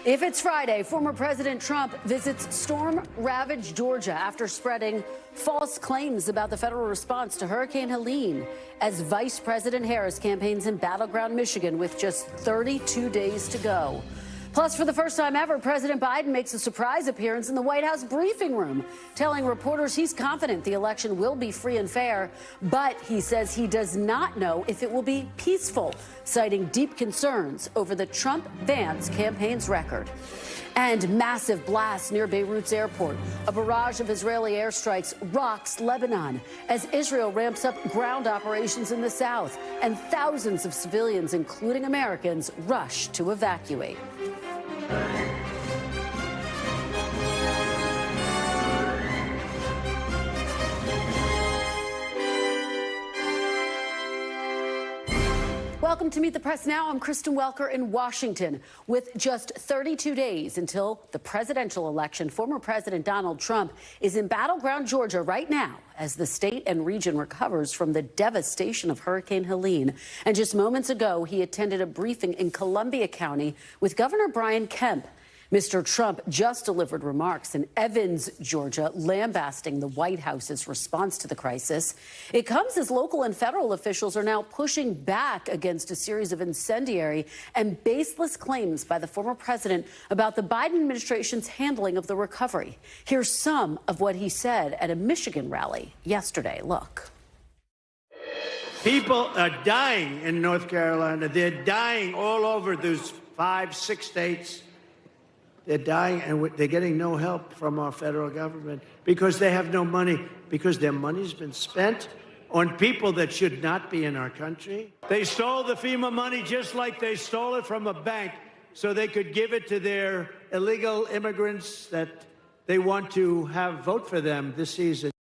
If it's Friday, former President Trump visits storm-ravaged Georgia after spreading false claims about the federal response to Hurricane Helene, as Vice President Harris campaigns in battleground Michigan with just 32 days to go. Plus, for the first time ever, President Biden makes a surprise appearance in the White House briefing room, telling reporters he's confident the election will be free and fair, but he says he does not know if it will be peaceful, citing deep concerns over the Trump-Vance campaign's record. And massive blasts near Beirut's airport. A barrage of Israeli airstrikes rocks Lebanon as Israel ramps up ground operations in the south, and thousands of civilians, including Americans, rush to evacuate. Welcome to Meet the Press Now. I'm Kristen Welker in Washington. With just 32 days until the presidential election, former President Donald Trump is in battleground Georgia right now as the state and region recovers from the devastation of Hurricane Helene. And just moments ago, he attended a briefing in Columbia County with Governor Brian Kemp. Mr. Trump just delivered remarks in Evans, Georgia, lambasting the White House's response to the crisis. It comes as local and federal officials are now pushing back against a series of incendiary and baseless claims by the former president about the Biden administration's handling of the recovery. Here's some of what he said at a Michigan rally yesterday. Look. People are dying in North Carolina. They're dying all over those 5-6 states. They're dying, and they're getting no help from our federal government because they have no money, because their money's been spent on people that should not be in our country. They stole the FEMA money just like they stole it from a bank so they could give it to their illegal immigrants that they want to have vote for them this season.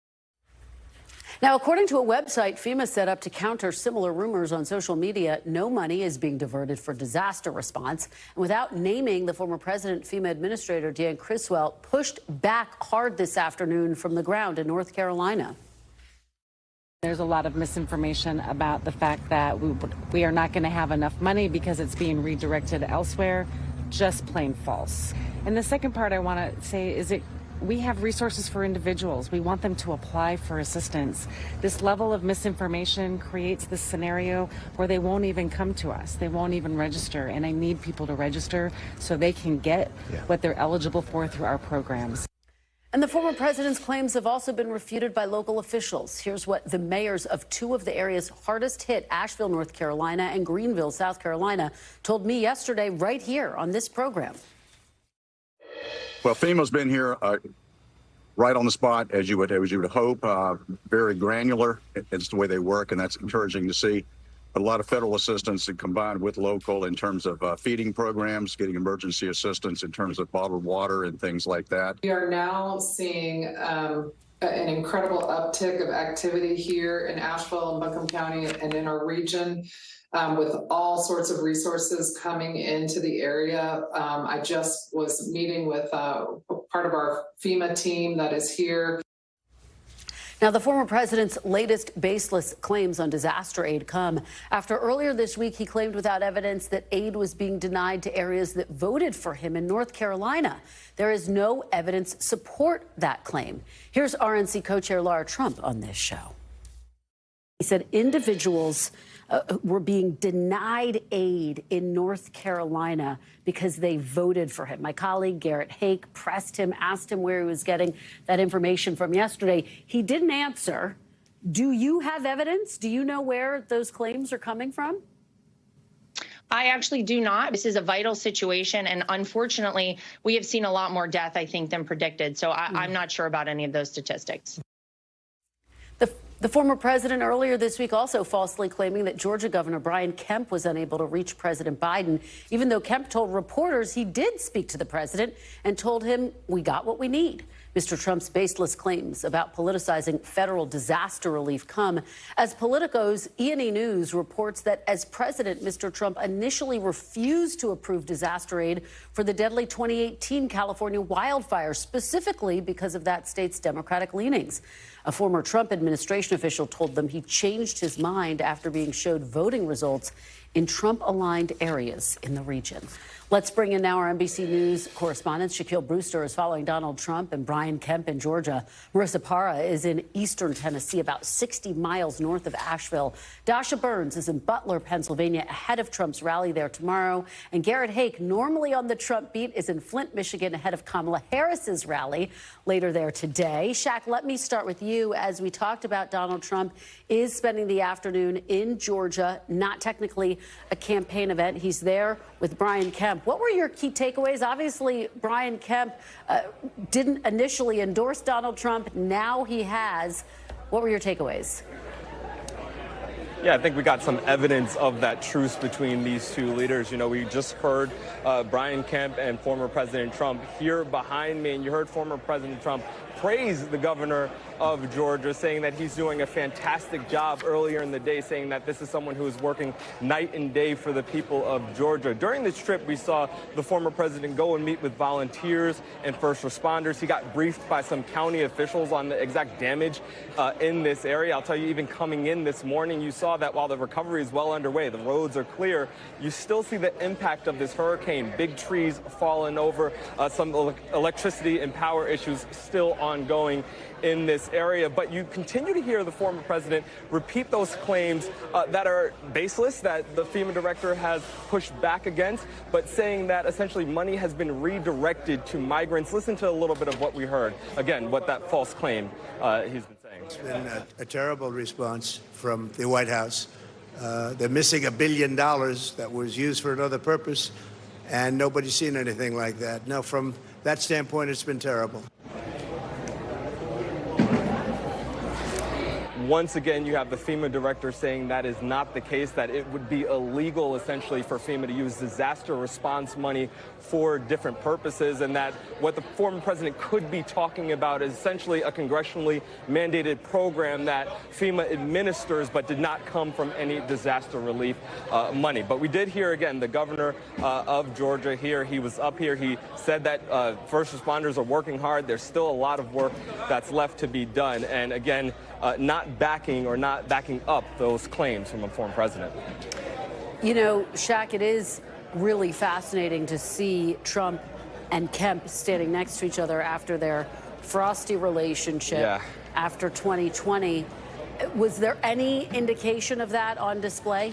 Now, according to a website FEMA set up to counter similar rumors on social media, no money is being diverted for disaster response. And without naming the former president, FEMA Administrator Dan Criswell pushed back hard this afternoon from the ground in North Carolina. There's a lot of misinformation about the fact that we are not going to have enough money because it's being redirected elsewhere. Just plain false. And the second part I want to say is we have resources for individuals. We want them to apply for assistance. This level of misinformation creates this scenario where they won't even come to us. They won't even register. And I need people to register so they can get what they're eligible for through our programs. And the former president's claims have also been refuted by local officials. Here's what the mayors of two of the areas hardest hit, Asheville, North Carolina, and Greenville, South Carolina, told me yesterday right here on this program. Well, FEMA's been here right on the spot, as you would hope, very granular. It's the way they work, and that's encouraging to see. But a lot of federal assistance combined with local in terms of feeding programs, getting emergency assistance in terms of bottled water and things like that. We are now seeing an incredible uptick of activity here in Asheville and Buncombe County and in our region. With all sorts of resources coming into the area. I just was meeting with part of our FEMA team that is here. Now, the former president's latest baseless claims on disaster aid come after earlier this week he claimed without evidence that aid was being denied to areas that voted for him in North Carolina. There is no evidence to support that claim. Here's RNC co-chair Laura Trump on this show. He said individuals were being denied aid in North Carolina because they voted for him. My colleague Garrett Hake pressed him, asked him where he was getting that information from yesterday. He didn't answer. Do you have evidence? Do you know where those claims are coming from? I actually do not. This is a vital situation. And unfortunately, we have seen a lot more death, I think, than predicted. So I'm not sure about any of those statistics. The former president earlier this week also falsely claiming that Georgia Governor Brian Kemp was unable to reach President Biden, even though Kemp told reporters he did speak to the president and told him we got what we need. Mr. Trump's baseless claims about politicizing federal disaster relief come as Politico's E&E News reports that as president, Mr. Trump initially refused to approve disaster aid for the deadly 2018 California wildfires, specifically because of that state's Democratic leanings. A former Trump administration official told them he changed his mind after being showed voting results in Trump-aligned areas in the region. Let's bring in now our NBC News correspondent. Shaquille Brewster is following Donald Trump and Brian Kemp in Georgia. Marissa Parra is in eastern Tennessee, about 60 miles north of Asheville. Dasha Burns is in Butler, Pennsylvania, ahead of Trump's rally there tomorrow. And Garrett Hake, normally on the Trump beat, is in Flint, Michigan, ahead of Kamala Harris's rally later there today. Shaq, let me start with you. As we talked about, Donald Trump is spending the afternoon in Georgia, not technically a campaign event. He's there with Brian Kemp. What were your key takeaways? Obviously, Brian Kemp didn't initially endorse Donald Trump. Now he has. What were your takeaways? Yeah, I think we got some evidence of that truce between these two leaders. You know, we just heard Brian Kemp and former President Trump here behind me, and you heard former President Trump praise the governor of Georgia, saying that he's doing a fantastic job earlier in the day, saying that this is someone who is working night and day for the people of Georgia. During this trip, we saw the former president go and meet with volunteers and first responders. He got briefed by some county officials on the exact damage in this area. I'll tell you, even coming in this morning, you saw that while the recovery is well underway, the roads are clear, you still see the impact of this hurricane. Big trees falling over, some electricity and power issues still ongoing in this area. But you continue to hear the former president repeat those claims that are baseless, that the FEMA director has pushed back against, but saying that essentially money has been redirected to migrants. Listen to a little bit of what we heard. Again, what that false claim he's been saying. It's been a terrible response from the White House. They're missing $1 billion that was used for another purpose, and nobody's seen anything like that. No, from that standpoint, it's been terrible. Once again, you have the FEMA director saying that is not the case, that it would be illegal essentially for FEMA to use disaster response money for different purposes, and that what the former president could be talking about is essentially a congressionally mandated program that FEMA administers but did not come from any disaster relief money. But we did hear again the governor of Georgia here. He was up here. He said that first responders are working hard. There's still a lot of work that's left to be done. And again, not backing up those claims from a former president. You know, Shaq, it is really fascinating to see Trump and Kemp standing next to each other after their frosty relationship after 2020. Was there any indication of that on display?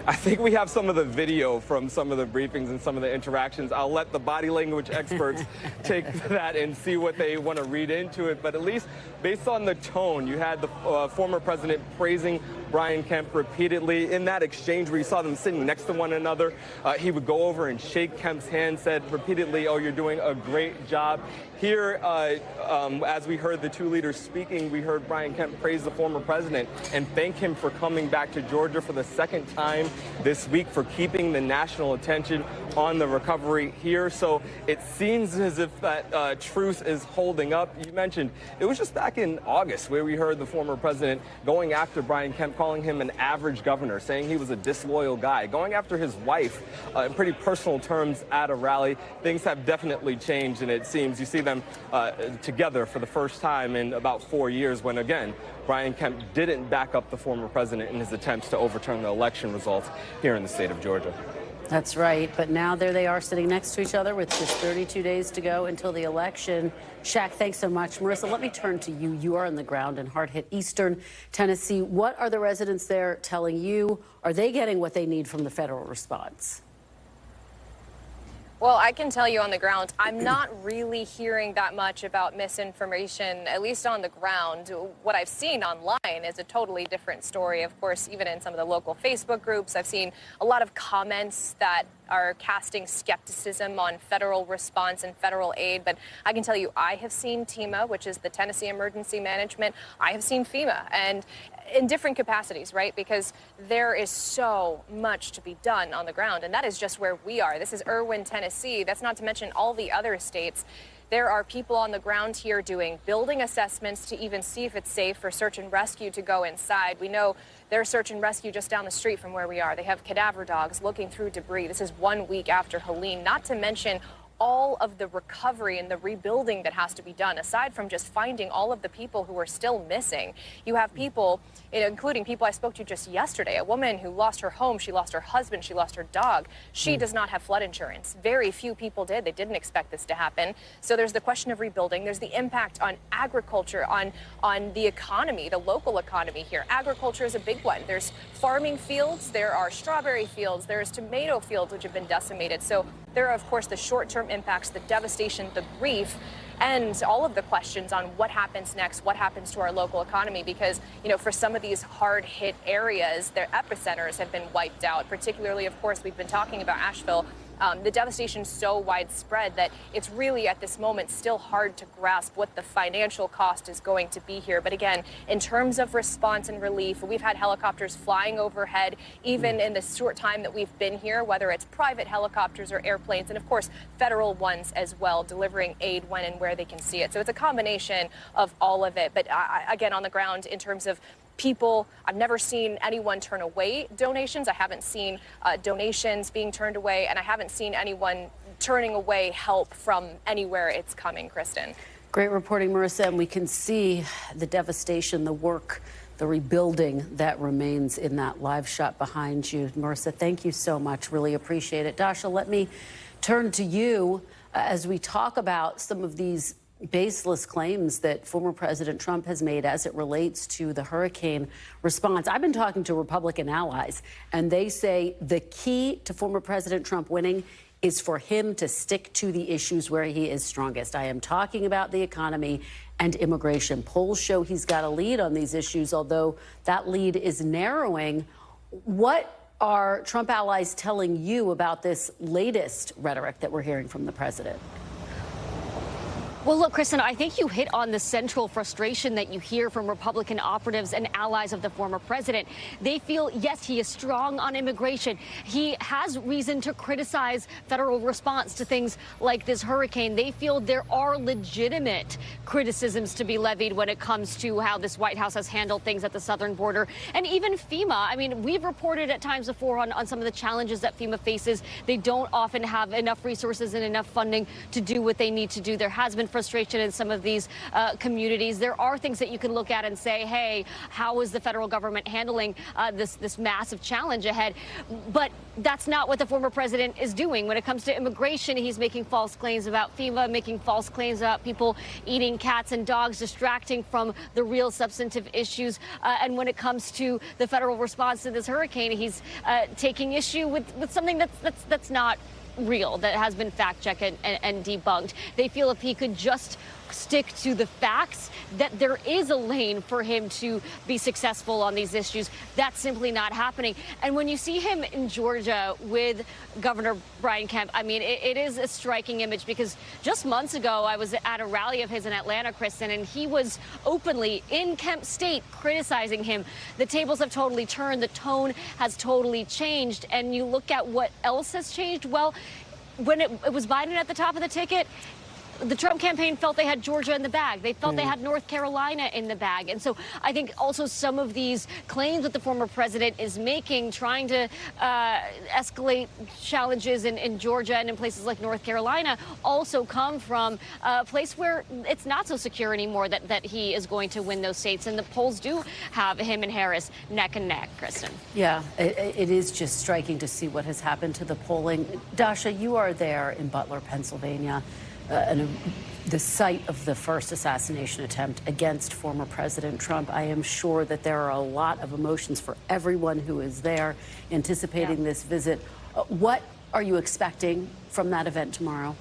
I think we have some of the video from some of the briefings and some of the interactions. I'll let the body language experts take that and see what they want to read into it. But at least based on the tone, you had the former president praising Brian Kemp repeatedly. In that exchange where you saw them sitting next to one another, he would go over and shake Kemp's hand, said repeatedly, "Oh, you're doing a great job." Here, as we heard the two leaders speaking, we heard Brian Kemp praise the former president and thank him for coming back to Georgia for the second time this week, for keeping the national attention on the recovery here. So it seems as if that truce is holding up. You mentioned it was just back in August where we heard the former president going after Brian Kemp, calling him an average governor, saying he was a disloyal guy, going after his wife in pretty personal terms at a rally. Things have definitely changed, and it seems you see them together for the first time in about 4 years, when again Brian Kemp didn't back up the former president in his attempts to overturn the election results here in the state of Georgia. That's right. But now there they are sitting next to each other with just 32 days to go until the election. Shaq, thanks so much. Marissa, let me turn to you. You are on the ground in hard-hit eastern Tennessee. What are the residents there telling you? Are they getting what they need from the federal response? Well, I can tell you on the ground, I'm not really hearing that much about misinformation, at least on the ground. What I've seen online is a totally different story. Of course, even in some of the local Facebook groups, I've seen a lot of comments that are casting skepticism on federal response and federal aid. But I can tell you, I have seen TEMA, which is the Tennessee Emergency Management. I have seen FEMA, and in different capacities, right? Because there is so much to be done on the ground, and that is just where we are. This is Irwin, Tennessee. That's not to mention all the other states. There are people on the ground here doing building assessments to even see if it's safe for search and rescue to go inside. We know there's search and rescue just down the street from where we are. They have cadaver dogs looking through debris. This is 1 week after Helene, not to mention all of the recovery and the rebuilding that has to be done, aside from just finding all of the people who are still missing. You have people, including people I spoke to just yesterday, a woman who lost her home, she lost her husband, she lost her dog. She does not have flood insurance. Very few people did. They didn't expect this to happen. So there's the question of rebuilding. There's the impact on agriculture, on the economy, the local economy here. Agriculture is a big one. There's farming fields, there are strawberry fields, there's tomato fields which have been decimated. So there are, of course, the short-term impacts, the devastation, the grief, and all of the questions on what happens next, what happens to our local economy, because, for some of these hard-hit areas, their epicenters have been wiped out. Particularly, of course, we've been talking about Asheville. The devastation is so widespread that it's really at this moment still hard to grasp what the financial cost is going to be here. But again, in terms of response and relief, we've had helicopters flying overhead even in the short time that we've been here, whether it's private helicopters or airplanes, and of course federal ones as well, delivering aid when and where they can see it. So it's a combination of all of it. But again, on the ground, in terms of people, I've never seen anyone turn away donations. I haven't seen donations being turned away, and I haven't seen anyone turning away help from anywhere it's coming, Kristen. Great reporting, Marissa, and we can see the devastation, the work, the rebuilding that remains in that live shot behind you. Marissa, thank you so much. Really appreciate it. Dasha, let me turn to you as we talk about some of these baseless claims that former President Trump has made as it relates to the hurricane response. I've been talking to Republican allies, and they say the key to former President Trump winning is for him to stick to the issues where he is strongest. I am talking about the economy and immigration. Polls show he's got a lead on these issues, although that lead is narrowing. What are Trump allies telling you about this latest rhetoric that we're hearing from the president? Well, look, Kristen, I think you hit on the central frustration that you hear from Republican operatives and allies of the former president. They feel, yes, he is strong on immigration. He has reason to criticize federal response to things like this hurricane. They feel there are legitimate criticisms to be levied when it comes to how this White House has handled things at the southern border. And even FEMA. I mean, we've reported at times before on some of the challenges that FEMA faces. They don't often have enough resources and enough funding to do what they need to do. There has been frustration in some of these communities. There are things that you can look at and say, hey, how is the federal government handling this massive challenge ahead? But that's not what the former president is doing. When it comes to immigration, he's making false claims about FEMA, making false claims about people eating cats and dogs, distracting from the real substantive issues. And when it comes to the federal response to this hurricane, he's taking issue with something that's not real, that has been fact-checked and debunked. They feel if he could just stick to the facts, that there is a lane for him to be successful on these issues. That's simply not happening. And when you see him in Georgia with Governor Brian Kemp, I mean, it is a striking image, because just months ago, I was at a rally of his in Atlanta, Kristen, and he was openly in Kemp State criticizing him. The tables have totally turned. The tone has totally changed. And you look at what else has changed. Well, when it was Biden at the top of the ticket, the Trump campaign felt they had Georgia in the bag. They felt they had North Carolina in the bag. And so I think also some of these claims that the former president is making, trying to escalate challenges in Georgia and in places like North Carolina, also come from a place where it's not so secure anymore that he is going to win those states. And the polls do have him and Harris neck and neck, Kristen. Yeah, it is just striking to see what has happened to the polling. Dasha, you are there in Butler, Pennsylvania. The site of the first assassination attempt against former President Trump. I am sure that there are a lot of emotions for everyone who is there anticipating this visit. What are you expecting from that event tomorrow?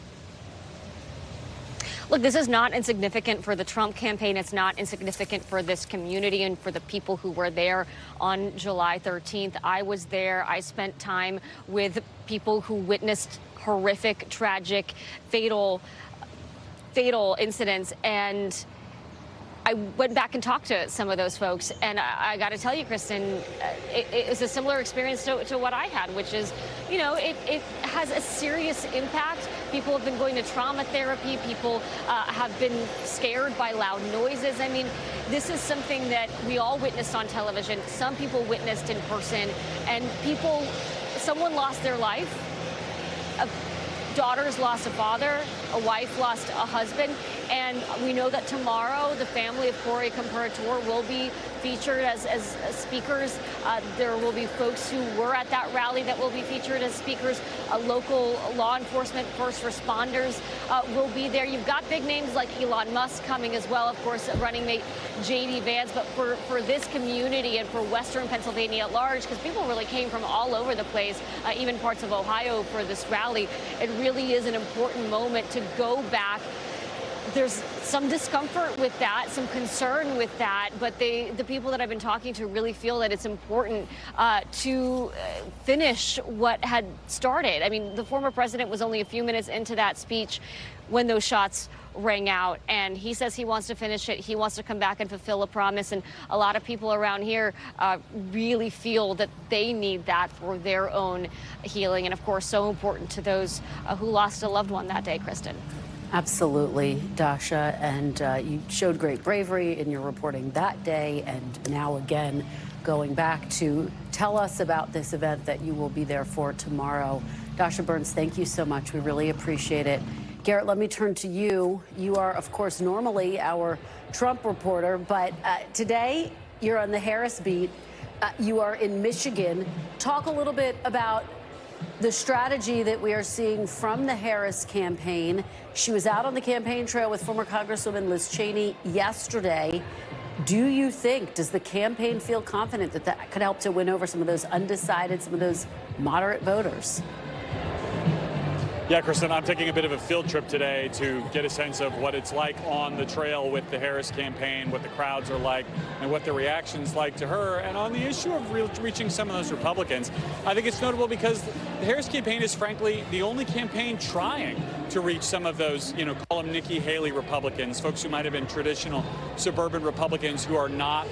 Look, this is not insignificant for the Trump campaign. It's not insignificant for this community and for the people who were there on July 13th. I was there. I spent time with people who witnessed horrific, tragic, fatal incidents. And I went back and talked to some of those folks. And I got to tell you, Kristen, it was a similar experience to what I had, which is, you know, it has a serious impact. People have been going to trauma therapy. People have been scared by loud noises. I mean, this is something that we all witnessed on television. Some people witnessed in person, and someone lost their life. daughters lost a father, a wife lost a husband, and we know that tomorrow the family of Corey Comparator will be featured as speakers. There will be folks who were at that rally that will be featured as speakers. Local law enforcement, first responders will be there. You've got big names like Elon Musk coming as well, of course, running mate J.D. Vance. But for this community and for Western Pennsylvania at large, because people really came from all over the place, even parts of Ohio for this rally, it really is an important moment to go back. There's some discomfort with that, some concern with that, but the people that I've been talking to really feel that it's important to finish what had started. I mean, the former president was only a few minutes into that speech when those shots rang out, and he says he wants to finish it. He wants to come back and fulfill a promise, and a lot of people around here really feel that they need that for their own healing, and of course, so important to those who lost a loved one that day, Kristen. Absolutely, Dasha, and you showed great bravery in your reporting that day, and now again going back to tell us about this event that you will be there for tomorrow. Dasha Burns, thank you so much. We really appreciate it. Garrett, let me turn to you. You are, of course, normally our Trump reporter, but today you're on the Harris beat. You are in Michigan. Talk a little bit about the strategy that we are seeing from the Harris campaign. She was out on the campaign trail with former Congresswoman Liz Cheney yesterday. Do you think, does the campaign feel confident that that could help to win over some of those undecided, some of those moderate voters? Yeah, Kristen, I'm taking a bit of a field trip today to get a sense of what it's like on the trail with the Harris campaign, what the crowds are like, and what the reaction's like to her. And on the issue of reaching some of those Republicans, I think it's notable because the Harris campaign is, frankly, the only campaign trying to reach some of those, call them Nikki Haley Republicans, folks who might have been traditional suburban Republicans who are not,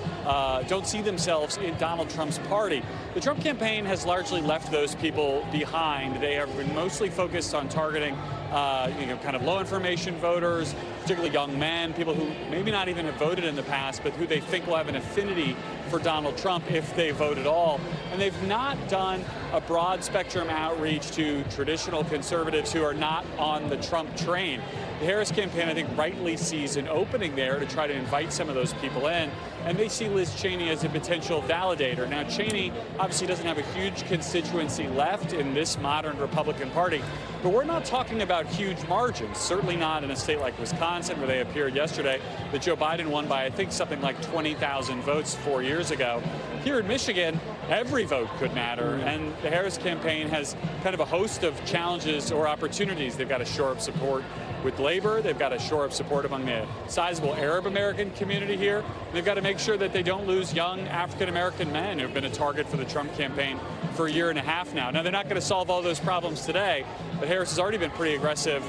don't see themselves in Donald Trump's party. The Trump campaign has largely left those people behind. They have been mostly focused on targeting, kind of low information voters, particularly young men, people who maybe not even have voted in the past, but who they think will have an affinity for Donald Trump if they vote at all. And they've not done a broad spectrum outreach to traditional conservatives who are not on the Trump train. The Harris campaign, I think, rightly sees an opening there to try to invite some of those people in, and they see Liz Cheney as a potential validator. Now, Cheney obviously doesn't have a huge constituency left in this modern Republican Party, but we're not talking about huge margins, certainly not in a state like Wisconsin, where they appeared yesterday that Joe Biden won by, I think, something like 20,000 votes 4 years ago. Here in Michigan, every vote could matter, and the Harris campaign has kind of a host of challenges or opportunities. They've got to shore up support with labor. They've got to shore up support among the sizable Arab American community here. They've got to make sure that they don't lose young African American men who have been a target for the Trump campaign for a year and a half now. Now, they're not going to solve all those problems today, but Harris has already been pretty aggressive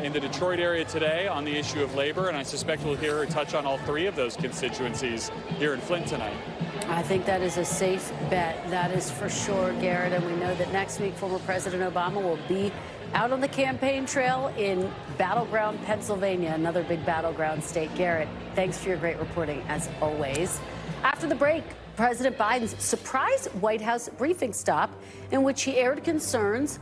in the Detroit area today on the issue of labor, and I suspect we'll hear her touch on all three of those constituencies here in Flint tonight. I think that is a safe bet. That is for sure, Garrett. And we know that next week, former President Obama will be out on the campaign trail in battleground Pennsylvania, another big battleground state. Garrett, thanks for your great reporting, as always. After the break, President Biden's surprise White House briefing stop in which he aired concerns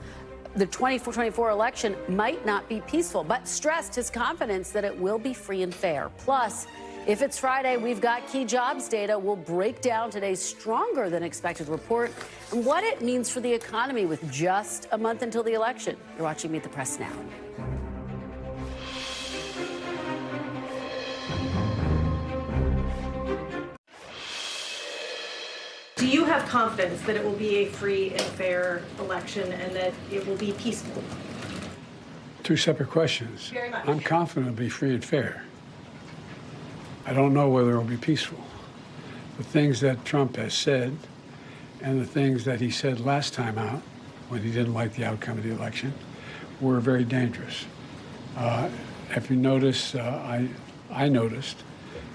the 2024 election might not be peaceful, but stressed his confidence that it will be free and fair. Plus, if it's Friday, we've got key jobs data. We'll break down today's stronger than expected report and what it means for the economy with just a month until the election. You're watching Meet the Press now. Do you have confidence that it will be a free and fair election and that it will be peaceful? Two separate questions. Very much. I'm confident it'll be free and fair. I don't know whether it'll be peaceful. The things that Trump has said and the things that he said last time out when he didn't like the outcome of the election were very dangerous. If you notice, I noticed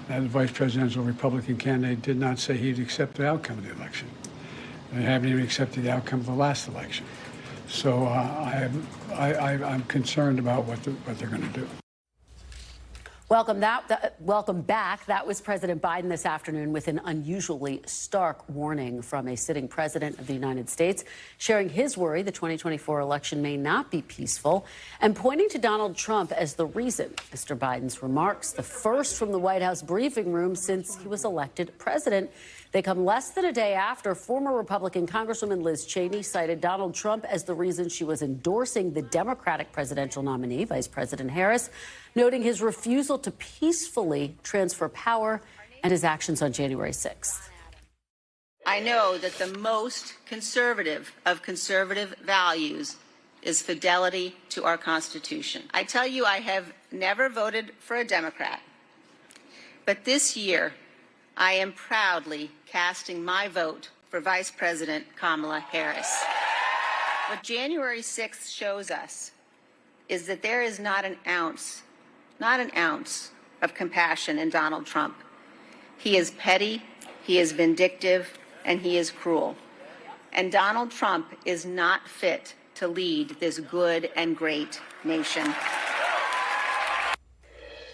that the vice presidential Republican candidate did not say he'd accept the outcome of the election. They haven't even accepted the outcome of the last election. So I'm concerned about what they're going to do. Welcome back. That was President Biden this afternoon with an unusually stark warning from a sitting president of the United States, sharing his worry the 2024 election may not be peaceful and pointing to Donald Trump as the reason. Mr. Biden's remarks, the first from the White House briefing room since he was elected president. They come less than a day after former Republican Congresswoman Liz Cheney cited Donald Trump as the reason she was endorsing the Democratic presidential nominee, Vice President Harris, noting his refusal to peacefully transfer power and his actions on January 6th. I know that the most conservative of conservative values is fidelity to our Constitution. I tell you, I have never voted for a Democrat, but this year I am proudly casting my vote for Vice President Kamala Harris. What January 6th shows us is that there is not an ounce of compassion in Donald Trump. He is petty, he is vindictive, and he is cruel. And Donald Trump is not fit to lead this good and great nation.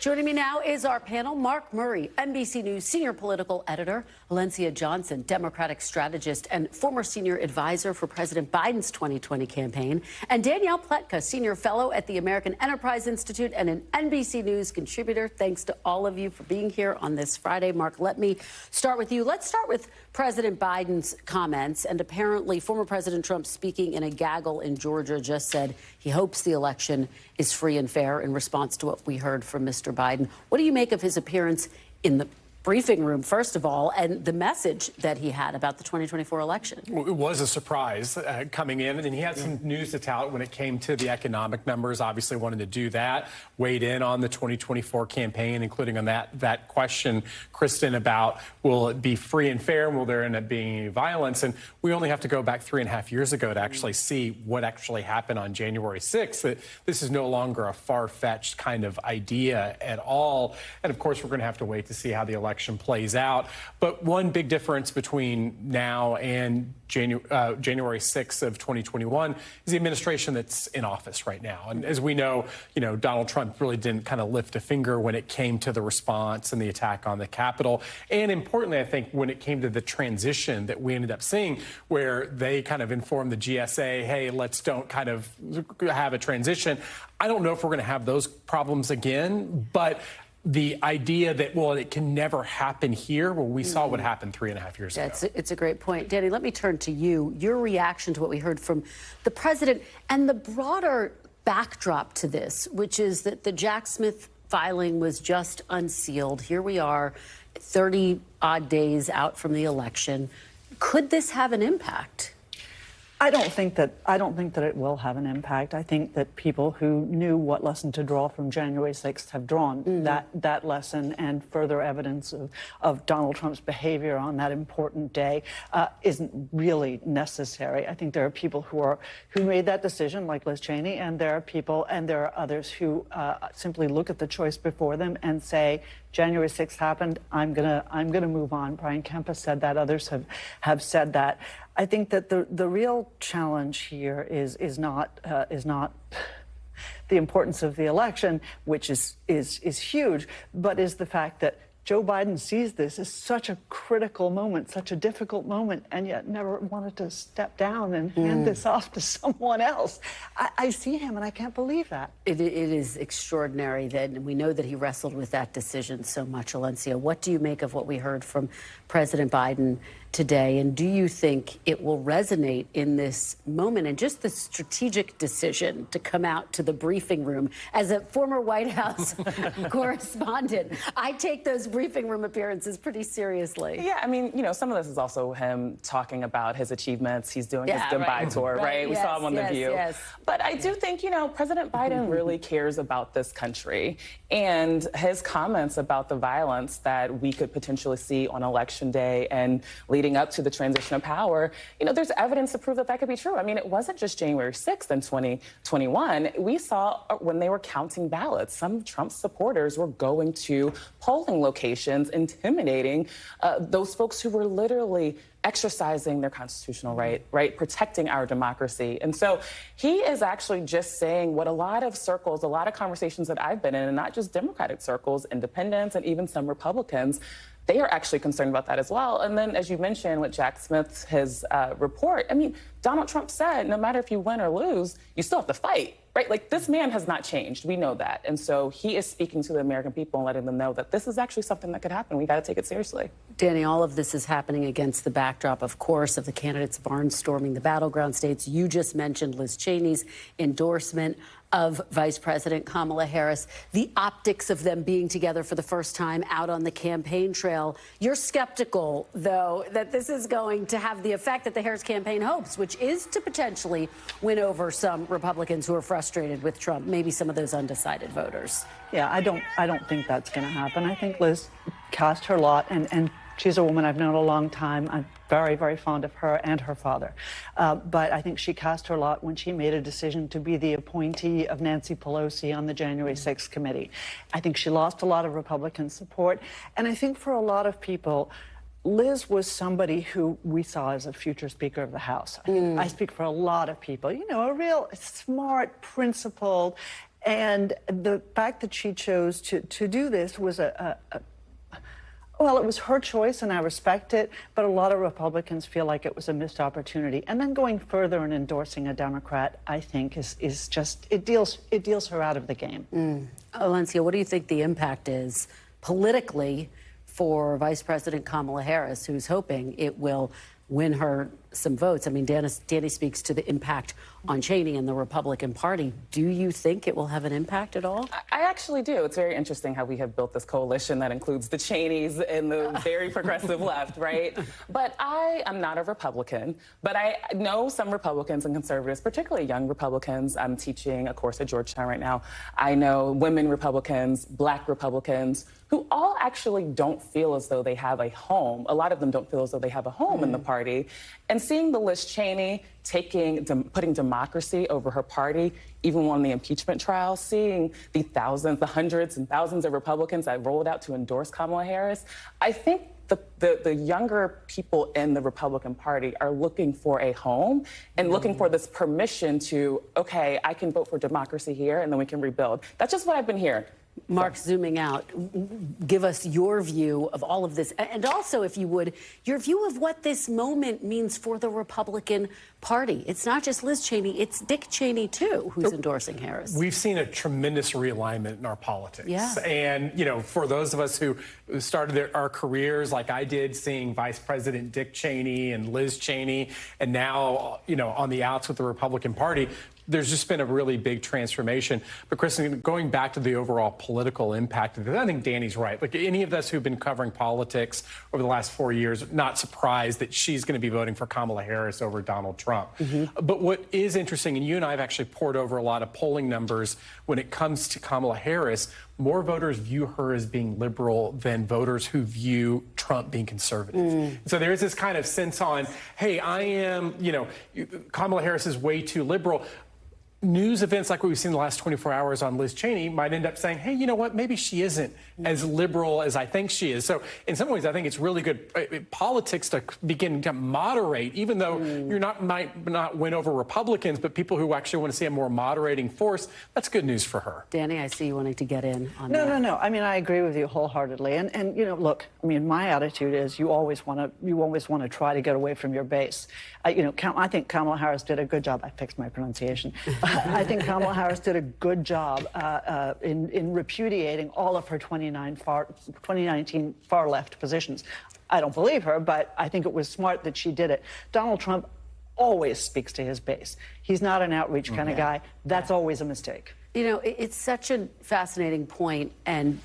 Joining me now is our panel, Mark Murray, NBC News senior political editor, Valencia Johnson, Democratic strategist and former senior advisor for President Biden's 2020 campaign, and Danielle Pletka, senior fellow at the American Enterprise Institute and an NBC News contributor. Thanks to all of you for being here on this Friday. Mark, let me start with you. Let's start with President Biden's comments. And apparently former President Trump, speaking in a gaggle in Georgia, just said he hopes the election is free and fair in response to what we heard from Mr. Biden. What do you make of his appearance in the briefing room, first of all, and the message that he had about the 2024 election? It was a surprise coming in, and he had some news to tout when it came to the economic numbers. Obviously wanted to do that, weighed in on the 2024 campaign, including on that question, Kristen, about will it be free and fair, and will there end up being any violence? And we only have to go back 3.5 years ago to actually see what actually happened on January 6th. That this is no longer a far-fetched kind of idea at all. And of course, we're going to have to wait to see how the election plays out. But one big difference between now and January 6th of 2021 is the administration that's in office right now. And as we know, Donald Trump really didn't kind of lift a finger when it came to the response and the attack on the Capitol. And importantly, I think when it came to the transition that we ended up seeing, where they kind of informed the GSA, hey, let's don't kind of have a transition. I don't know if we're going to have those problems again, but the idea that, well, it can never happen here, well, we saw what happened 3.5 years ago. It's a great point. Danny, let me turn to you. Your reaction to what we heard from the president and the broader backdrop to this, which is that the Jack Smith filing was just unsealed. Here we are, 30-odd days out from the election. Could this have an impact? I don't think that it will have an impact. I think that people who knew what lesson to draw from January 6th have drawn that lesson, and further evidence of Donald Trump's behavior on that important day isn't really necessary. I think there are people who made that decision, like Liz Cheney, and there are others who simply look at the choice before them and say, January 6th happened, I'm gonna move on. Brian Kemp has said that, others have said that. I think that the real challenge here is not the importance of the election, which is huge, but is the fact that Joe Biden sees this as such a critical moment, such a difficult moment, and yet never wanted to step down and hand this off to someone else. I see him, and I can't believe that. It is extraordinary that we know that he wrestled with that decision so much. Valencia, what do you make of what we heard from President Biden today, and do you think it will resonate in this moment and just the strategic decision to come out to the briefing room? As a former White House correspondent, I take those briefing room appearances pretty seriously. Yeah, I mean, some of this is also him talking about his achievements. He's doing his goodbye tour, right? We saw him on The View. But I do think, President Biden really cares about this country, and his comments about the violence that we could potentially see on Election Day and leading up to the transition of power, there's evidence to prove that that could be true. I mean, it wasn't just January 6th in 2021. We saw when they were counting ballots, some of Trump's supporters were going to polling locations, intimidating those folks who were literally exercising their constitutional right, protecting our democracy. And so he is actually just saying what a lot of circles, a lot of conversations that I've been in, and not just Democratic circles, independents, and even some Republicans, they are actually concerned about that as well. And then, as you mentioned with Jack Smith's his report, I mean, Donald Trump said, no matter if you win or lose, you still have to fight, right? Like, this man has not changed. We know that. And so he is speaking to the American people and letting them know that this is actually something that could happen. We got to take it seriously. Danny, all of this is happening against the backdrop, of course, of the candidates barnstorming the battleground states. You just mentioned Liz Cheney's endorsement of Vice President Kamala Harris, the optics of them being together for the first time out on the campaign trail. You're skeptical, though, that this is going to have the effect that the Harris campaign hopes, which is to potentially win over some Republicans who are frustrated with Trump, maybe some of those undecided voters. Yeah, I don't think that's going to happen. I think Liz cast her lot, and she's a woman I've known a long time. I'm very, very fond of her and her father. But I think she cast her lot when she made a decision to be the appointee of Nancy Pelosi on the January 6th committee. I think she lost a lot of Republican support. And I think for a lot of people, Liz was somebody who we saw as a future Speaker of the House. I speak for a lot of people. You know, a real smart, principled, and the fact that she chose to do this was well, it was her choice, and I respect it, but a lot of Republicans feel like it was a missed opportunity. And then going further and endorsing a Democrat, I think, is just, it deals her out of the game. Valencia, what do you think the impact is politically for Vice President Kamala Harris, who's hoping it will win her some votes? I mean, Danny speaks to the impact on Cheney and the Republican Party. Do you think it will have an impact at all? I actually do. It's very interesting how we have built this coalition that includes the Cheneys and the very progressive left, right? But I am not a Republican, but I know some Republicans and conservatives, particularly young Republicans. I'm teaching a course at Georgetown right now. I know women Republicans, Black Republicans, who all actually don't feel as though they have a home. A lot of them don't feel as though they have a home in the party. And seeing the Liz Cheney putting democracy over her party, even on the impeachment trial, seeing the thousands, the hundreds and thousands of Republicans that rolled out to endorse Kamala Harris, I think the younger people in the Republican Party are looking for a home and looking for this permission to, okay, I can vote for democracy here and then we can rebuild. That's just what I've been hearing. Mark, zooming out, give us your view of all of this. And also, if you would, your view of what this moment means for the Republican Party. It's not just Liz Cheney, it's Dick Cheney, too, who's endorsing Harris. We've seen a tremendous realignment in our politics. Yeah. And, you know, for those of us who started our careers like I did, seeing Vice President Dick Cheney and Liz Cheney, and now, you know, on the outs with the Republican Party, there's just been a really big transformation. But, Kristen, going back to the overall political impact of this, I think Danny's right. Like, any of us who've been covering politics over the last 4 years, not surprised that she's going to be voting for Kamala Harris over Donald Trump. But what is interesting, and you and I have actually poured over a lot of polling numbers when it comes to Kamala Harris, more voters view her as being liberal than voters who view Trump being conservative. So there is this kind of sense on, hey, I am, you know, Kamala Harris is way too liberal. News events like what we've seen the last 24 hours on Liz Cheney might end up saying, hey, you know what, maybe she isn't as liberal as I think she is. So in some ways, I think it's really good politics to begin to moderate, even though you might not win over Republicans, but people who actually want to see a more moderating force, that's good news for her. Danny, I see you wanting to get in on that. No. I mean, I agree with you wholeheartedly. And you know, look, I mean, my attitude is you always want to try to get away from your base. You know, I think Kamala Harris did a good job. I fixed my pronunciation. I think Kamala Harris did a good job in repudiating all of her 2019 far left positions. I don't believe her, but I think it was smart that she did it. Donald Trump always speaks to his base. He's not an outreach kind of guy. That's always a mistake. You know, it's such a fascinating point, and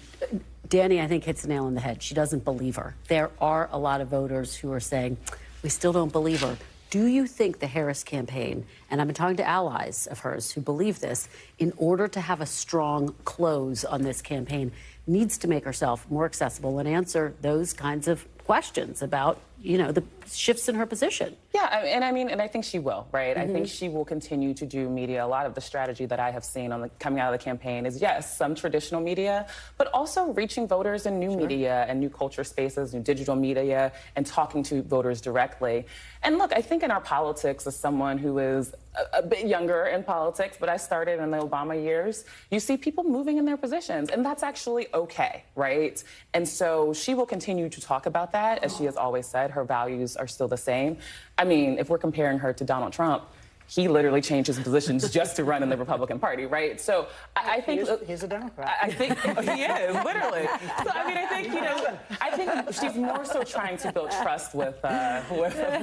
Danny, I think, hits the nail on the head. She doesn't believe her. There are a lot of voters who are saying, we still don't believe her. Do you think the Harris campaign, and I've been talking to allies of hers who believe this, in order to have a strong close on this campaign, needs to make herself more accessible and answer those kinds of questions about the shifts in her position. Yeah, and I think she will, right? I think she will continue to do media. A lot of the strategy that I have seen coming out of the campaign is, yes, some traditional media, but also reaching voters in new media and new culture spaces, new digital media, and talking to voters directly. And look, I think in our politics, as someone who is a bit younger in politics, but I started in the Obama years, you see people moving in their positions, and that's actually okay, right? And so she will continue to talk about that, as she has always said. Her values are still the same. I mean, if we're comparing her to Donald Trump, he literally changed his positions just to run in the Republican Party, right? So I think he's a Democrat. I think he is, literally. So I mean, I think she's more so trying to build trust with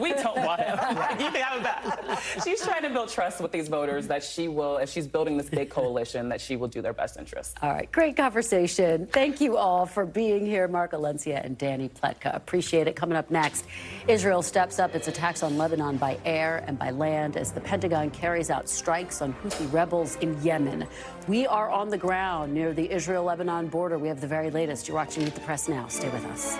we don't want him. You can have him back. She's trying to build trust with these voters that she will, if she's building this big coalition, that she will do their best interests. All right, great conversation. Thank you all for being here, Mark Alencia and Danny Pletka. Appreciate it. Coming up next, Israel steps up its attacks on Lebanon by air and by land as the Pentagon carries out strikes on Houthi rebels in Yemen. We are on the ground near the Israel-Lebanon border. We have the very latest. You're watching Meet the Press now. Stay with us.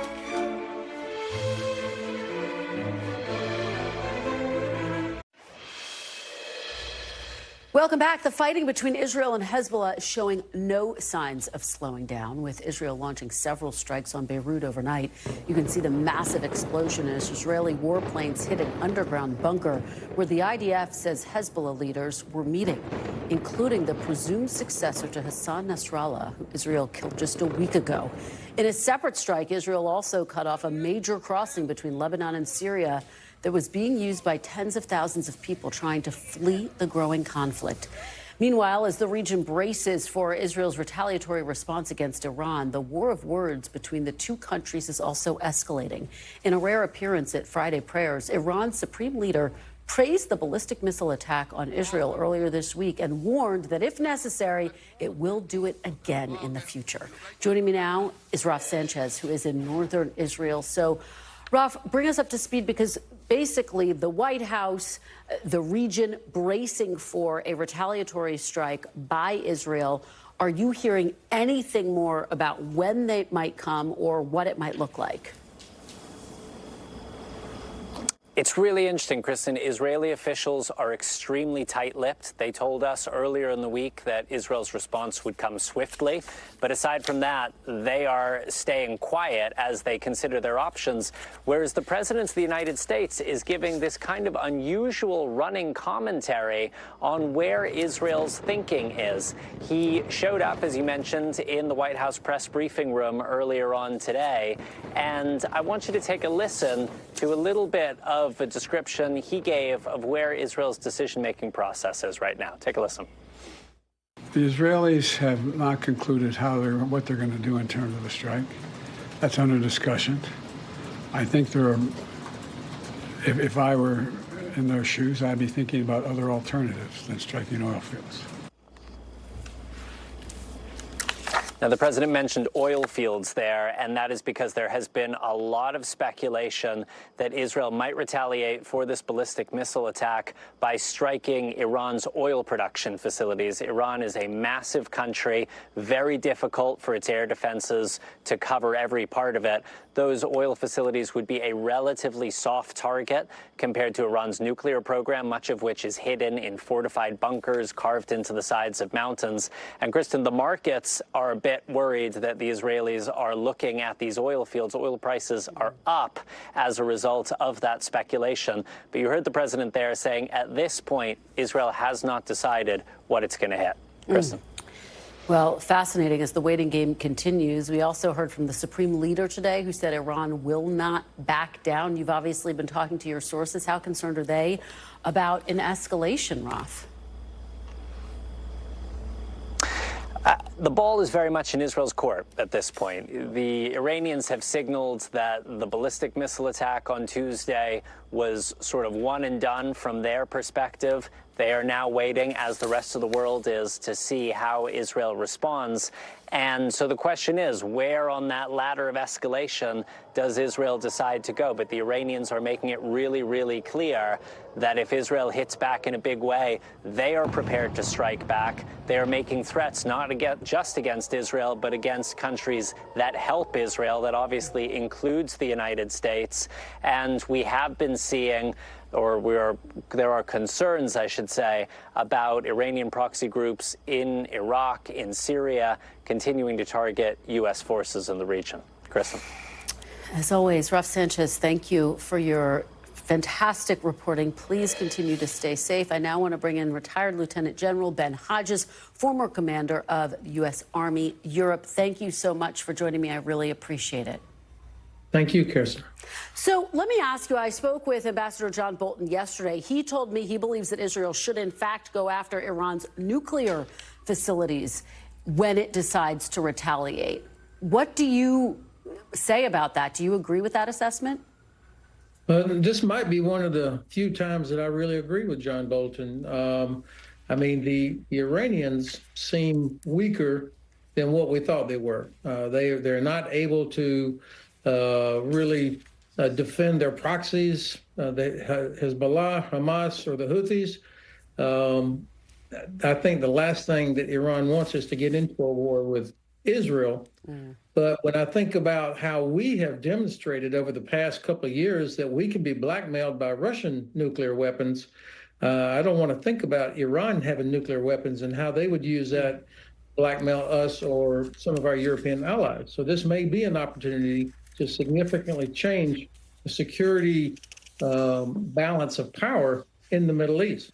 Welcome back. The fighting between Israel and Hezbollah is showing no signs of slowing down, with Israel launching several strikes on Beirut overnight. You can see the massive explosion as Israeli warplanes hit an underground bunker where the IDF says Hezbollah leaders were meeting, including the presumed successor to Hassan Nasrallah, who Israel killed just a week ago. In a separate strike, Israel also cut off a major crossing between Lebanon and Syria that was being used by tens of thousands of people trying to flee the growing conflict. Meanwhile, as the region braces for Israel's retaliatory response against Iran, the war of words between the two countries is also escalating. In a rare appearance at Friday prayers, Iran's supreme leader praised the ballistic missile attack on Israel earlier this week and warned that if necessary, it will do it again in the future. Joining me now is Raf Sanchez, who is in northern Israel. So, Raf, bring us up to speed, because basically the White House, the region bracing for a retaliatory strike by Israel. Are you hearing anything more about when they might come or what it might look like? It's really interesting, Kristen. Israeli officials are extremely tight-lipped. They told us earlier in the week that Israel's response would come swiftly. But aside from that, they are staying quiet as they consider their options, whereas the president of the United States is giving this kind of unusual running commentary on where Israel's thinking is. He showed up, as you mentioned, in the White House press briefing room earlier on today. And I want you to take a listen to a little bit of a description he gave of where Israel's decision-making process is right now. Take a listen. The Israelis have not concluded what they're going to do in terms of a strike. That's under discussion. I think if I were in their shoes, I'd be thinking about other alternatives than striking oil fields. Now, the president mentioned oil fields there, and that is because there has been a lot of speculation that Israel might retaliate for this ballistic missile attack by striking Iran's oil production facilities. Iran is a massive country, very difficult for its air defenses to cover every part of it. Those oil facilities would be a relatively soft target compared to Iran's nuclear program, much of which is hidden in fortified bunkers carved into the sides of mountains. And, Kristen, the markets are a bit worried that the Israelis are looking at these oil fields. Oil prices are up as a result of that speculation. But you heard the president there saying at this point, Israel has not decided what it's going to hit. Kristen. Well, fascinating as the waiting game continues. We also heard from the supreme leader today who said Iran will not back down. You've obviously been talking to your sources. How concerned are they about an escalation, Raf? The ball is very much in Israel's court at this point. The Iranians have signaled that the ballistic missile attack on Tuesday was sort of one and done from their perspective. They are now waiting, as the rest of the world is, to see how Israel responds. And so the question is, where on that ladder of escalation does Israel decide to go? But the Iranians are making it really, really clear that if Israel hits back in a big way, they are prepared to strike back. They are making threats not just against Israel, but against countries that help Israel. That obviously includes the United States. And we have been seeing, there are concerns, I should say, about Iranian proxy groups in Iraq, in Syria, continuing to target U.S. forces in the region. Kristen. As always, Raf Sanchez, thank you for your fantastic reporting. Please continue to stay safe. I now want to bring in retired Lieutenant General Ben Hodges, former commander of the U.S. Army Europe. Thank you so much for joining me. I really appreciate it. Thank you, Kirsten. So let me ask you, I spoke with Ambassador John Bolton yesterday. He told me he believes that Israel should, in fact, go after Iran's nuclear facilities when it decides to retaliate. What do you say about that? Do you agree with that assessment? This might be one of the few times that I really agree with John Bolton. I mean, the Iranians seem weaker than what we thought they were. They're not able to really defend their proxies, Hezbollah, Hamas, or the Houthis. I think the last thing that Iran wants is to get into a war with Israel. But when I think about how we have demonstrated over the past couple of years that we can be blackmailed by Russian nuclear weapons, I don't want to think about Iran having nuclear weapons and how they would use that to blackmail us or some of our European allies. So this may be an opportunity to significantly change the security balance of power in the Middle East.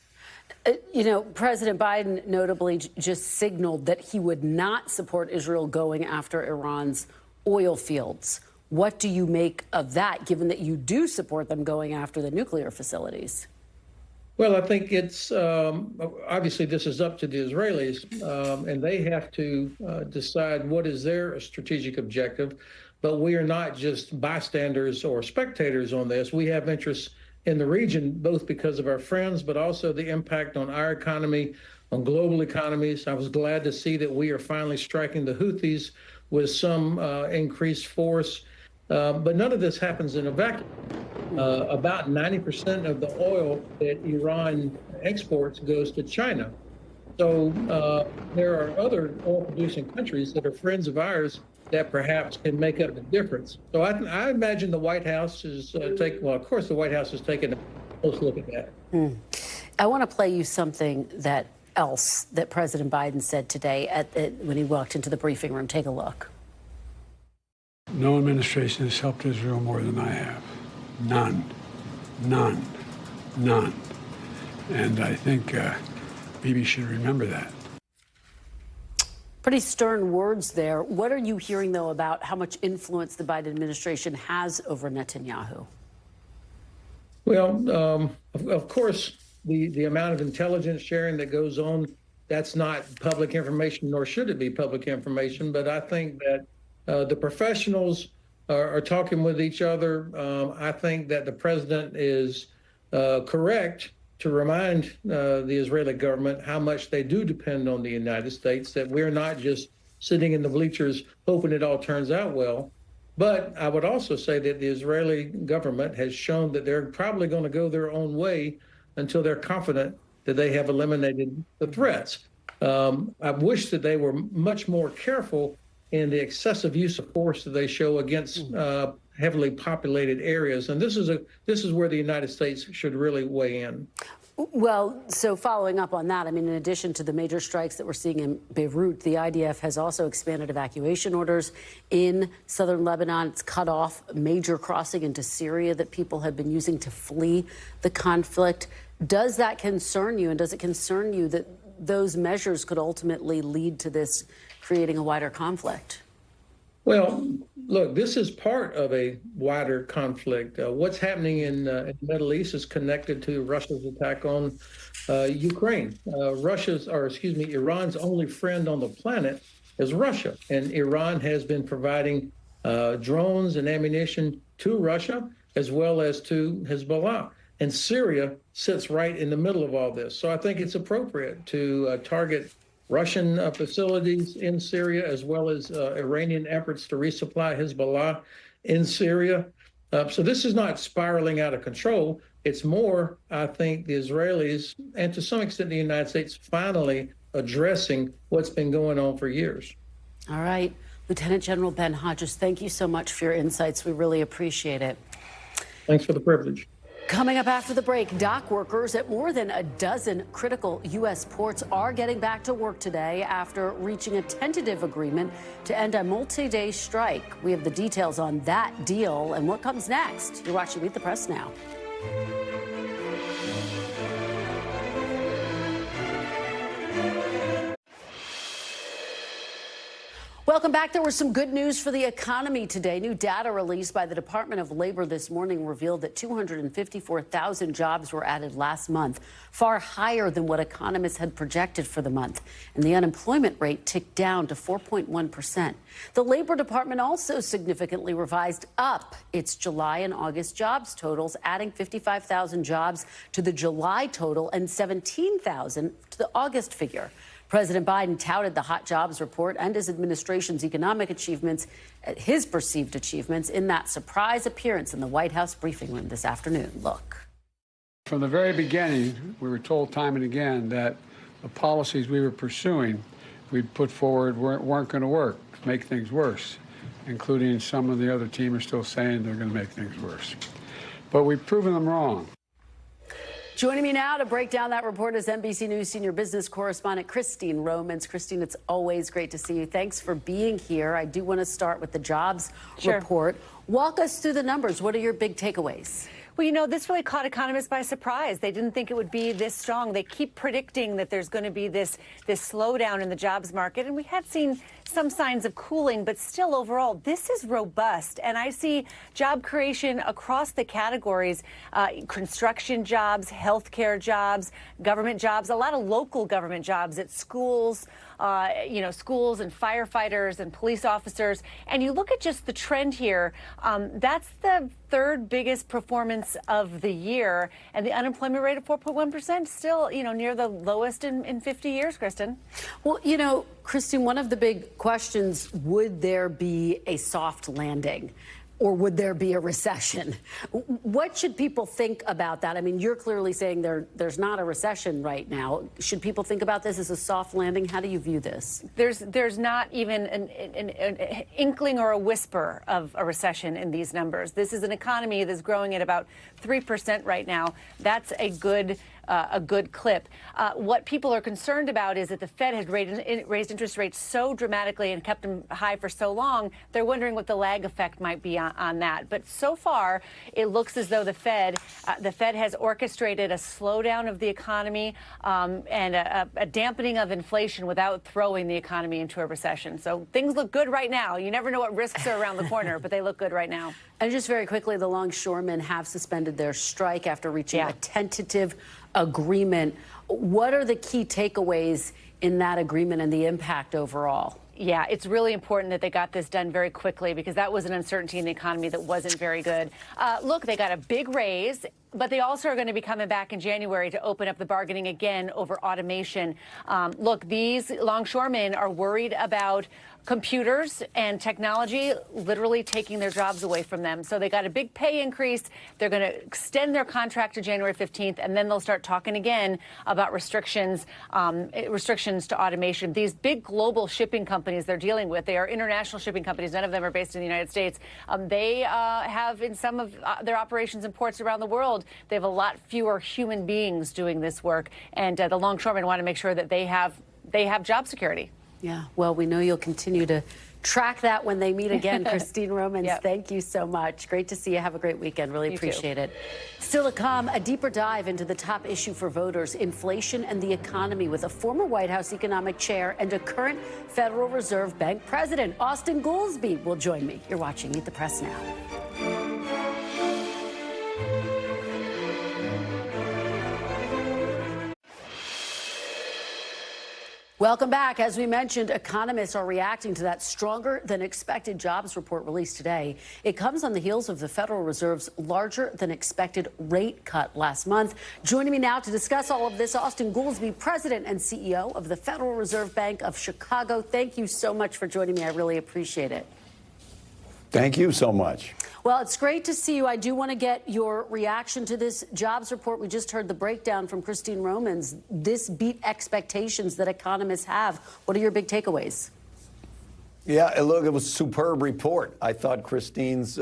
You know, President Biden notably just signaled that he would not support Israel going after Iran's oil fields. What do you make of that, given that you do support them going after the nuclear facilities? Well, I think it's obviously this is up to the Israelis, and they have to decide what is their strategic objective. But we are not just bystanders or spectators on this. We have interests in the region, both because of our friends, but also the impact on our economy, on global economies. I was glad to see that we are finally striking the Houthis with some increased force. But none of this happens in a vacuum. About 90% of the oil that Iran exports goes to China. So there are other oil-producing countries that are friends of ours that perhaps can make up the difference. So I imagine the White House is well, of course, the White House is taking a close look at that. I want to play you something else that President Biden said today when he walked into the briefing room. Take a look. No administration has helped Israel more than I have. None. None. None. And I think Bibi should remember that. Pretty stern words there. What are you hearing, though, about how much influence the Biden administration has over Netanyahu? Well, of course, the amount of intelligence sharing that goes on, that's not public information, nor should it be public information. But I think that the professionals are talking with each other. I think that the president is correct to remind the Israeli government how much they do depend on the United States, that we're not just sitting in the bleachers hoping it all turns out well. But I would also say that the Israeli government has shown that they're probably going to go their own way until they're confident that they have eliminated the threats. I wish that they were much more careful in the excessive use of force that they show against heavily populated areas. And this is where the United States should really weigh in. Well, so following up on that, I mean, in addition to the major strikes that we're seeing in Beirut, the IDF has also expanded evacuation orders in southern Lebanon. It's cut off major crossing into Syria that people have been using to flee the conflict. Does that concern you? And does it concern you that those measures could ultimately lead to this creating a wider conflict? Well, look, this is part of a wider conflict. What's happening in the Middle East is connected to Russia's attack on Ukraine. Iran's only friend on the planet is Russia. And Iran has been providing drones and ammunition to Russia, as well as to Hezbollah. And Syria sits right in the middle of all this. So I think it's appropriate to target Russian facilities in Syria, as well as Iranian efforts to resupply Hezbollah in Syria. So this is not spiraling out of control. It's more, I think, the Israelis, and to some extent the United States, finally addressing what's been going on for years. All right. Lieutenant General Ben Hodges, thank you so much for your insights. We really appreciate it. Thanks for the privilege. Coming up after the break, dock workers at more than a dozen critical U.S. ports are getting back to work today after reaching a tentative agreement to end a multi-day strike. We have the details on that deal and what comes next. You're watching Meet the Press now. Welcome back. There was some good news for the economy today. New data released by the Department of Labor this morning revealed that 254,000 jobs were added last month, far higher than what economists had projected for the month. And the unemployment rate ticked down to 4.1%. The Labor Department also significantly revised up its July and August jobs totals, adding 55,000 jobs to the July total and 17,000 to the August figure. President Biden touted the hot jobs report and his administration's economic achievements, his perceived achievements, in that surprise appearance in the White House briefing room this afternoon. Look. From the very beginning, we were told time and again that the policies we were pursuing, we'd put forward, weren't going to work, make things worse, including some of the other team are still saying they're going to make things worse. But we've proven them wrong. Joining me now to break down that report is NBC News senior business correspondent Christine Romans. Christine, it's always great to see you. Thanks for being here. I do want to start with the jobs report. Walk us through the numbers. What are your big takeaways? Well, you know, this really caught economists by surprise. They didn't think it would be this strong. They keep predicting that there's going to be this slowdown in the jobs market. And we had seen some signs of cooling, but still overall, this is robust. And I see job creation across the categories, construction jobs, healthcare jobs, government jobs, a lot of local government jobs at schools, schools and firefighters and police officers. And you look at just the trend here, that's the third biggest performance of the year. And the unemployment rate of 4.1% still, near the lowest in 50 years, Kristen. Well, Christine, one of the big questions, would there be a soft landing? Or would there be a recession? What should people think about that? I mean, you're clearly saying there's not a recession right now. Should people think about this as a soft landing? How do you view this? There's not even an inkling or a whisper of a recession in these numbers. This is an economy that's growing at about 3% right now. That's a good clip. What people are concerned about is that the Fed has raised interest rates so dramatically and kept them high for so long. They're wondering what the lag effect might be on that. But so far, it looks as though the Fed has orchestrated a slowdown of the economy and a dampening of inflation without throwing the economy into a recession. So things look good right now. You never know what risks are around the corner, but they look good right now. And just very quickly, the longshoremen have suspended their strike after reaching a tentative agreement. What are the key takeaways in that agreement and the impact overall? Yeah, it's really important that they got this done very quickly because that was an uncertainty in the economy that wasn't very good. Look, they got a big raise, but they also are going to be coming back in January to open up the bargaining again over automation. Look, these longshoremen are worried about computers and technology literally taking their jobs away from them. So they got a big pay increase. They're going to extend their contract to January 15th, and then they'll start talking again about restrictions to automation. These big global shipping companies they're dealing with, they are international shipping companies. None of them are based in the United States. They have in some of their operations in ports around the world, they have a lot fewer human beings doing this work. And the longshoremen want to make sure that they have job security. Yeah, well, we know you'll continue to track that when they meet again. Christine Romans, thank you so much. Great to see you. Have a great weekend. Really appreciate it. Still to come, a deeper dive into the top issue for voters, inflation and the economy, with a former White House economic chair and a current Federal Reserve Bank president. Austan Goolsbee will join me. You're watching Meet the Press now. Welcome back. As we mentioned, economists are reacting to that stronger than expected jobs report released today. It comes on the heels of the Federal Reserve's larger than expected rate cut last month. Joining me now to discuss all of this, Austan Goolsbee, President and CEO of the Federal Reserve Bank of Chicago. Thank you so much for joining me. I really appreciate it. Thank you so much. Well, it's great to see you. I do want to get your reaction to this jobs report. We just heard the breakdown from Christine Romans. This beat expectations that economists have. What are your big takeaways? Yeah, look, it was a superb report. I thought Christine's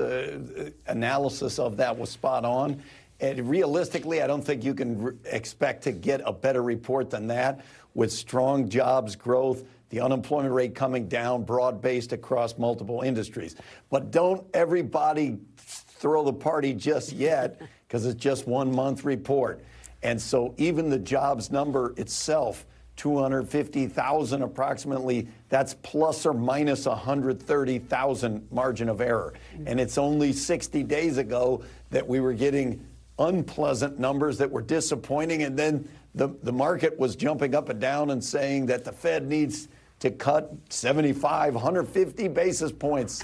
analysis of that was spot on. And realistically, I don't think you can expect to get a better report than that, with strong jobs growth, the unemployment rate coming down, broad-based across multiple industries. But don't everybody throw the party just yet, because it's just 1 month report. And so even the jobs number itself, 250,000 approximately, that's plus or minus 130,000 margin of error. And it's only 60 days ago that we were getting unpleasant numbers that were disappointing, and then the market was jumping up and down and saying that the Fed needs to cut 75, 150 basis points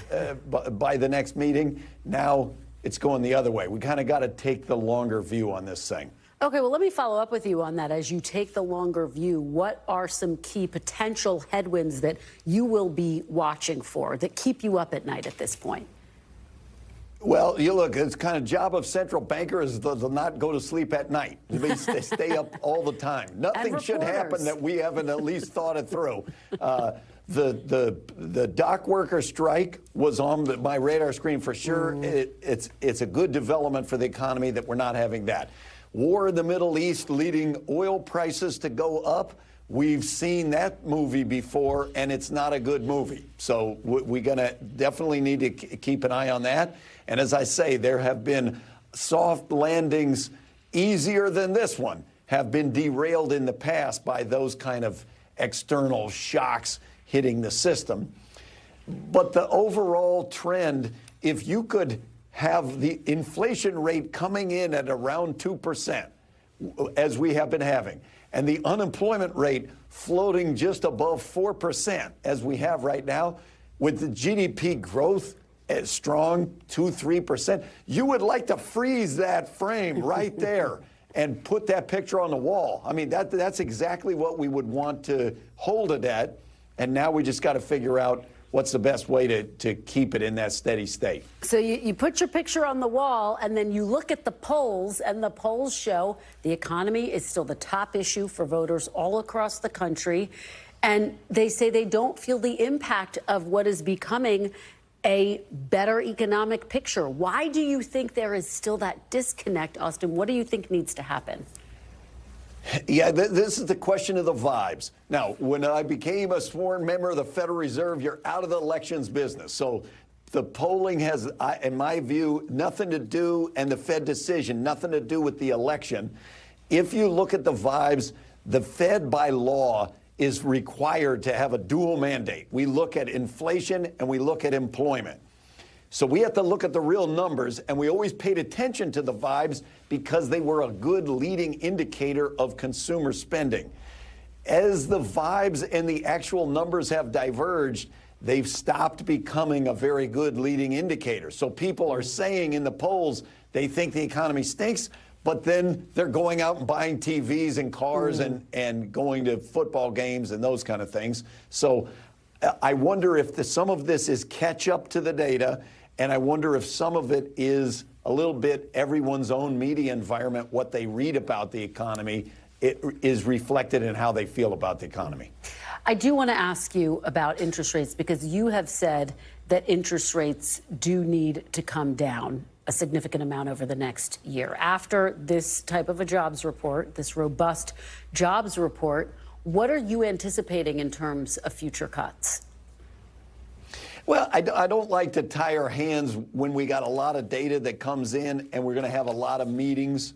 by the next meeting. Now it's going the other way. We kind of got to take the longer view on this thing. Okay, well, let me follow up with you on that. As you take the longer view, what are some key potential headwinds that you will be watching for that keep you up at night at this point? Well, you look, it's kind of job of central bankers to not go to sleep at night. They stay up all the time. Nothing should happen that we haven't at least thought it through. The dock worker strike was on my radar screen for sure. It's a good development for the economy that we're not having that. War in the Middle East leading oil prices to go up. We've seen that movie before, and it's not a good movie. So we're going to definitely need to keep an eye on that. And as I say, there have been soft landings easier than this one, have been derailed in the past by those kind of external shocks hitting the system. But the overall trend, if you could have the inflation rate coming in at around 2%, as we have been having, and the unemployment rate floating just above 4%, as we have right now, with the GDP growth as strong, 2-3%, you would like to freeze that frame right there and put that picture on the wall. I mean, that's exactly what we would want to hold it at, and now we just got to figure out what's the best way to keep it in that steady state. So you put your picture on the wall, and then you look at the polls, and the polls show the economy is still the top issue for voters all across the country. And they say they don't feel the impact of what is becoming a better economic picture. Why do you think there is still that disconnect, Austan? What do you think needs to happen? Yeah, this is the question of the vibes. Now, when I became a sworn member of the Federal Reserve, you're out of the elections business. So the polling has, in my view, nothing to do, and the Fed decision, nothing to do with the election. If you look at the vibes, the Fed by law is required to have a dual mandate. We look at inflation and we look at employment. So we have to look at the real numbers, and we always paid attention to the vibes because they were a good leading indicator of consumer spending. As the vibes and the actual numbers have diverged, they've stopped becoming a very good leading indicator. So people are saying in the polls they think the economy stinks, but then they're going out and buying TVs and cars and going to football games and those kind of things. So I wonder if some of this is catch up to the data, and I wonder if some of it is a little bit everyone's own media environment, what they read about the economy, it is reflected in how they feel about the economy. I do want to ask you about interest rates, because you have said that interest rates do need to come down a significant amount over the next year. After this type of a jobs report, this robust jobs report, what are you anticipating in terms of future cuts? Well, I don't like to tie our hands when we got a lot of data that comes in, and we're going to have a lot of meetings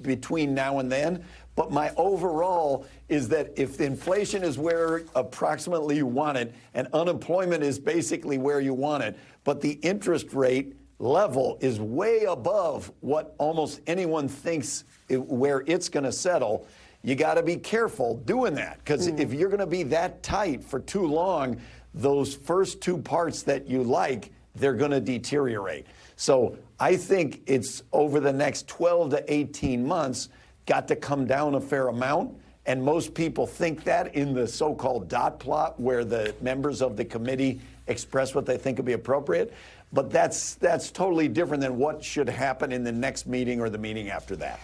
between now and then. But my overall is that if inflation is where approximately you want it, and unemployment is basically where you want it, but the interest rate level is way above what almost anyone thinks where it's going to settle, you got to be careful doing that. Because if you're going to be that tight for too long, those first two parts that you like, they're going to deteriorate. So I think it's over the next 12 to 18 months, got to come down a fair amount. And most people think that in the so-called dot plot where the members of the committee express what they think would be appropriate. But that's totally different than what should happen in the next meeting or the meeting after that.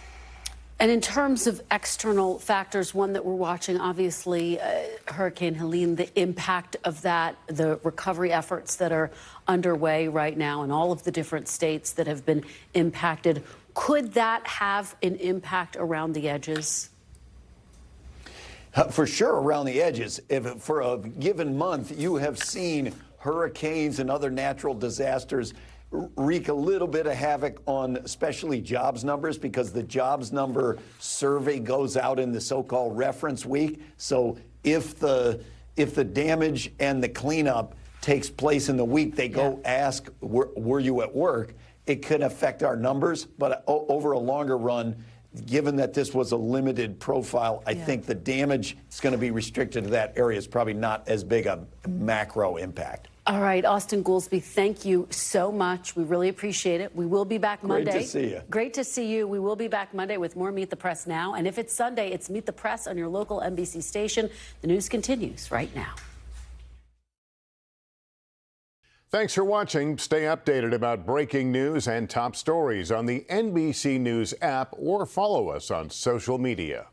And in terms of external factors, one that we're watching, obviously, Hurricane Helene, the impact of that, the recovery efforts that are underway right now in all of the different states that have been impacted. Could that have an impact around the edges? For sure, around the edges. If for a given month you have seen hurricanes and other natural disasters wreak a little bit of havoc on especially jobs numbers, because the jobs number survey goes out in the so-called reference week. So if the damage and the cleanup takes place in the week they go ask, were you at work? It could affect our numbers, but over a longer run, given that this was a limited profile, I think the damage is going to be restricted to that area. Is probably not as big a macro impact. All right, Austan Goolsbee, thank you so much. We really appreciate it. We will be back Monday. Great to see you. Great to see you. We will be back Monday with more Meet the Press Now. And if it's Sunday, it's Meet the Press on your local NBC station. The news continues right now. Thanks for watching. Stay updated about breaking news and top stories on the NBC News app or follow us on social media.